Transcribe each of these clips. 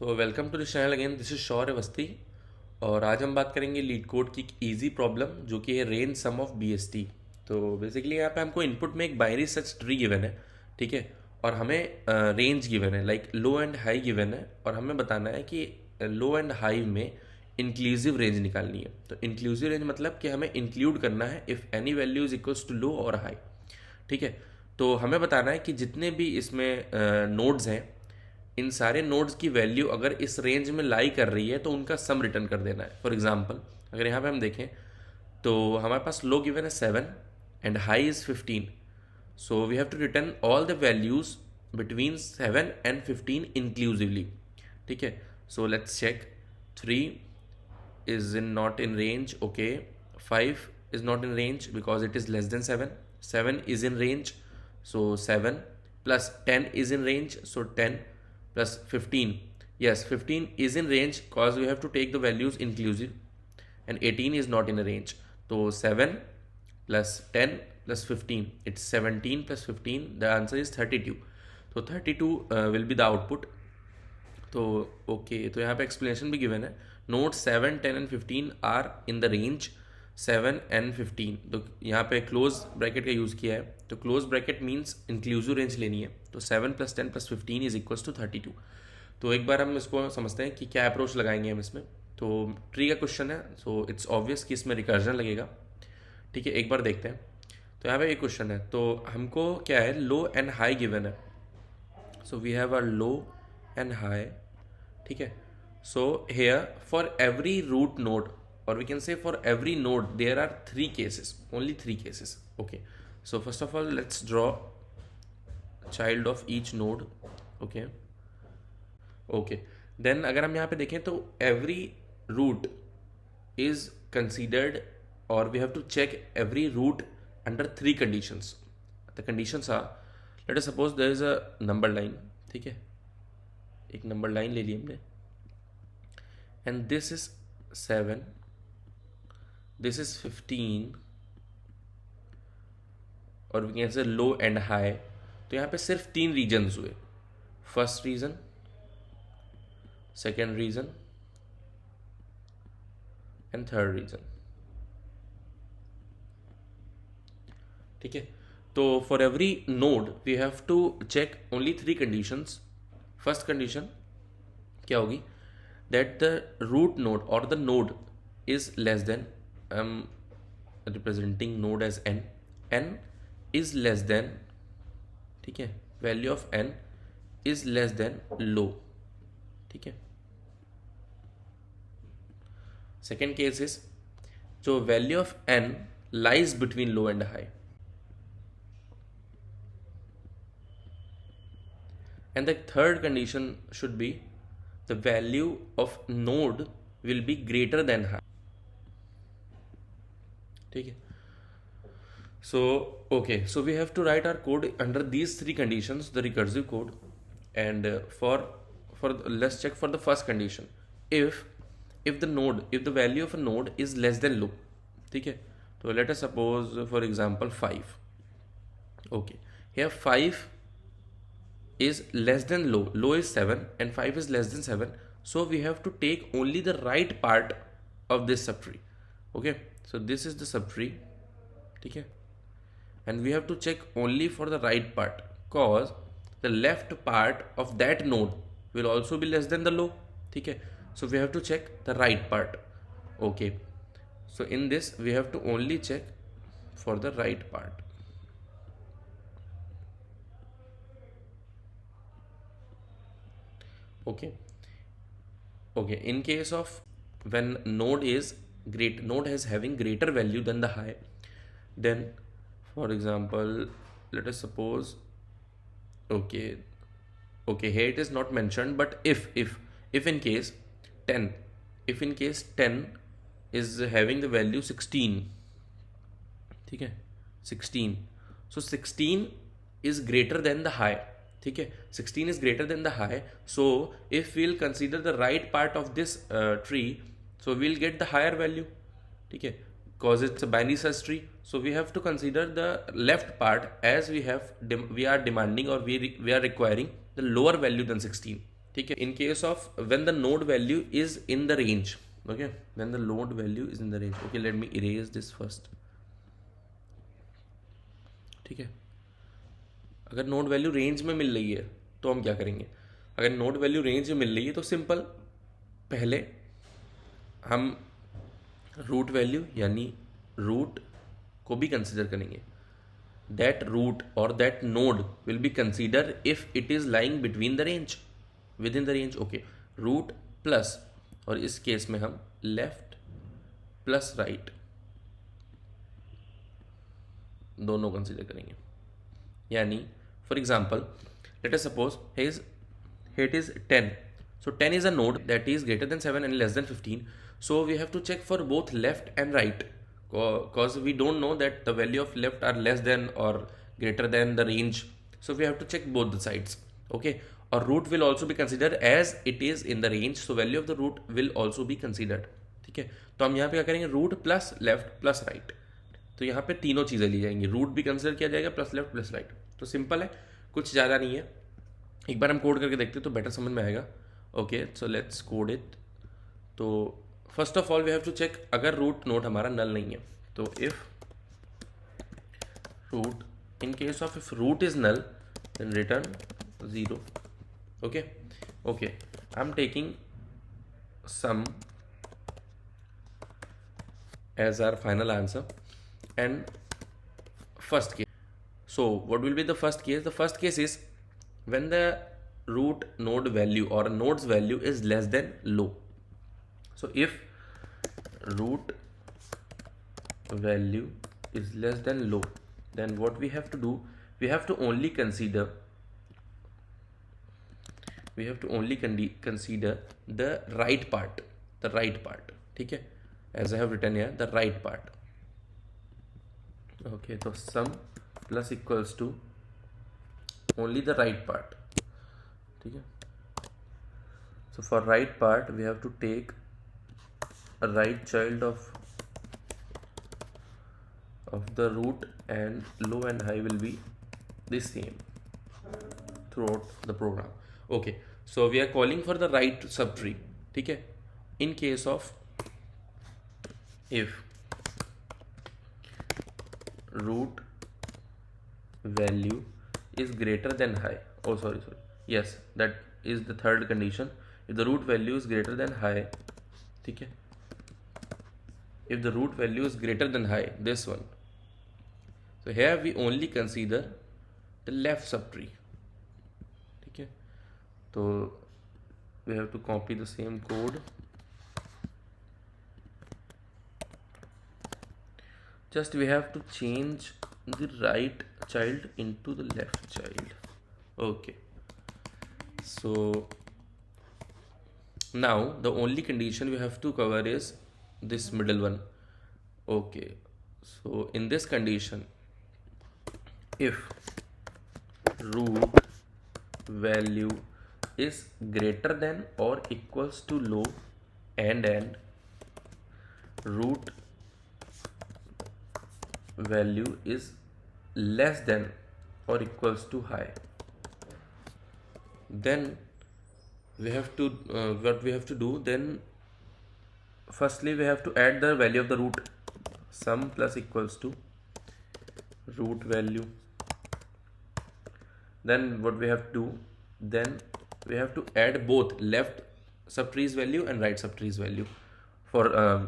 So welcome to this channel again, this is Shaurya Awasthi. और आज हम बात करेंगे लीड कोड की एक ईजी प्रॉब्लम जो कि है रेंज सम ऑफ BST। तो बेसिकली यहाँ पे हमको इनपुट में एक बाइनरी सर्च ट्री गिवन है, ठीक है। और हमें रेंज गिवन है, like low and high given है, और हमें बताना है कि लो एंड हाई में इंक्लूसिव रेंज निकालनी है। तो इंक्लूसिव रेंज मतलब कि हमें इंक्लूड करना है if any value is equals to low और हाई, ठीक है। तो हमें बताना है कि जितने भी इसमें नोड्स हैं, इन सारे नोड्स की वैल्यू अगर इस रेंज में लाई कर रही है तो उनका सम रिटर्न कर देना है। फॉर एग्जांपल अगर यहाँ पे हम देखें तो हमारे पास लो गिवन है 7 and high is 15। So we have to return all the values between 7 and 15 inclusively, ठीक है। So let's check. 3 is in not in range, okay. 5 is not in range because it is less than 7. 7 is in range, so 7 plus 10 is in range, so 10 plus 15, yes, 15 is in range because we have to take the values inclusive, and 18 is not in a range. So 7 plus 10 plus 15, it's 17 plus 15, the answer is 32. So 32 will be the output. तो okay, तो यहाँ पे explanation भी given है। Note 7, 10 and 15 are in the range 7 and 15। तो यहाँ पे close bracket का यूज़ किया है, तो close bracket means inclusive range लेनी है। तो 7 + 10 + 15 इज इक्वल्स टू 32। तो एक बार हम इसको समझते हैं कि क्या अप्रोच लगाएंगे हम इसमें। तो ट्री का क्वेश्चन है, सो इट्स ऑब्वियस कि इसमें रिकर्जन लगेगा, ठीक है। एक बार देखते हैं। तो यहाँ पे एक क्वेश्चन है, तो हमको क्या है, लो एंड हाई गिवन है। So we have a low and high, ठीक है। So here for every root node, और we can say for every node there are 3 cases, only 3 cases, okay. So first of all let's draw child of each node, okay okay. Then अगर हम यहाँ पे देखें तो every root is considered, और we have to check every root under 3 conditions. The conditions are, late us suppose there is a number line, ठीक है। एक नंबर लाइन ले ली हमने, and this is 7, this is 15, और वी कैन से लो and high. तो यहाँ पे सिर्फ 3 रीजन्स हुए, first reason, second reason and third reason, ठीक है। तो for every node we have to check only 3 conditions. First condition क्या होगी, दैट द रूट नोड और the node is less than, I am representing node as n, n is less than, ठीक है, value of n is less than low, ठीक है। Second case is जो value of n lies between low and high, and the third condition should be the value of node will be greater than high, ठीक है। So okay, so we have to write our code under these 3 conditions, the recursive code. And for let's check for the first condition. If the value of a node is less than low, ठीक है। तो let us suppose for example 5, okay, here 5 is less than low, low is 7 and 5 is less than 7, so we have to take only the right part of this subtree, okay. So this is the subtree, ठीक है, and we have to check only for the right part cause the left part of that node will also be less than the low, ठीक है। So we have to check the right part, okay. So in this we have to only check for the right part, okay okay. In case of when node is having greater value than the high, then for example let us suppose, okay here it is not mentioned, but if in case 10, if in case 10 is having the value 16, ठीक है, 16, so 16 is greater than the high, ठीक है। 16 is greater than the high, so if we'll consider the right part of this tree, so we'll get the higher value, ठीक है, because it's a binary search tree. So we have to consider the left part as we are demanding, or we are requiring the lower value than 16, ठीक है, इन case of when the node value is in the range, okay, when the node value is in the range, okay, let me erase this first, ठीक है। अगर node value range में मिल रही है तो हम क्या करेंगे, अगर नोड वैल्यू रेंज में मिल रही है तो सिंपल, पहले हम रूट वैल्यू यानी रूट को भी कंसिडर करेंगे, दैट रूट और that node will be consider if it is lying between the range, within the range, okay, root plus, और इस केस में हम लेफ्ट प्लस राइट दोनों कंसिडर करेंगे। यानी for example let us suppose it is 10, so 10 is a node that is greater than 7 and less than 15, so we have to check for both left and right, because we don't know that the value of left are less than or greater than the range, so we have to check both the sides, okay, or root will also be considered as it is in the range, so value of the root will also be considered, ठीक है। तो हम यहाँ पे क्या करेंगे, root plus left plus right, तो यहाँ पे तीनों चीज़ें ली जाएंगी, रूट भी कंसिडर किया जाएगा प्लस लेफ्ट प्लस राइट, तो सिंपल है, कुछ ज़्यादा नहीं है। एक बार हम कोड करके देखते हैं तो बेटर समझ में आएगा। Okay, so let's code it. तो first of all we have to check अगर रूट नोड हमारा नल नहीं है, तो if root, in case of if root is null then return 0, okay okay, I am taking some as our final answer and first case. So what will be the first case? The first case is when the root node value or node's value is less than low. So if root value is less than low, then what we have to do, we have to only consider the right part, ठीक है, as I have written here, the right part, okay, so sum plus equals to only the right part, ठीक है। So for right part we have to take a right child of the root, and low and high will be the same throughout the program, okay, so we are calling for the right subtree, ठीक है। In case of if root value is greater than high, oh sorry, yes, that is the third condition, if the root value is greater than high, ठीक है, if the root value is greater than high, this one, so here we only consider the left subtree, ठीक है। तो we have to copy the same code, just we have to change the right child into the left child, okay, so now the only condition we have to cover is this middle one, okay, so in this condition if root value is greater than or equals to low and root value is less than or equals to high, then we have to what we have to do, then firstly we have to add the value of the root, sum plus equals to root value, then what we have to do, then we have to add both left subtree's value and right subtree's value for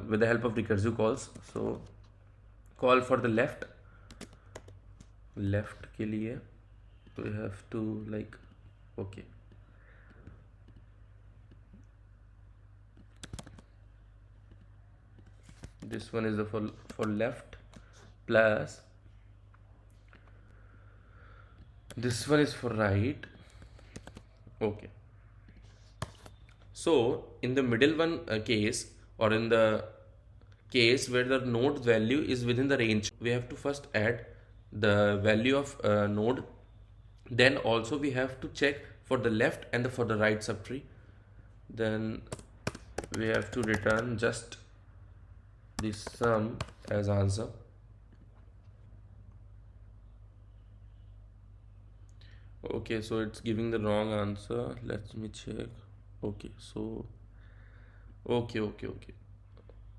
with the help of recursive calls, so call for the left के लिए we have to like, okay, this one is the for left plus this one is for right, okay, so in the middle one case, or in the case where the node value is within the range, we have to first add the value of node, then also we have to check for the left and for the right subtree, then we have to return just the sum as answer, Okay, so it's giving the wrong answer. Let me check. Okay, so okay.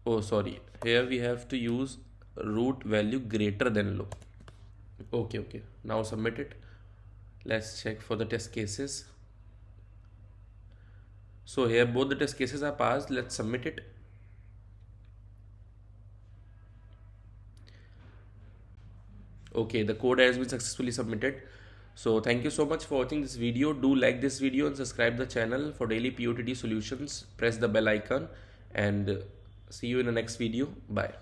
Oh, sorry. Here we have to use root value greater than low. Okay. Now submit it. Let's check for the test cases. So here both the test cases are passed. Let's submit it. Okay, the code has been successfully submitted. So thank you so much for watching this video. Do like this video and subscribe the channel for daily POTD solutions. Press the bell icon and see you in the next video. Bye.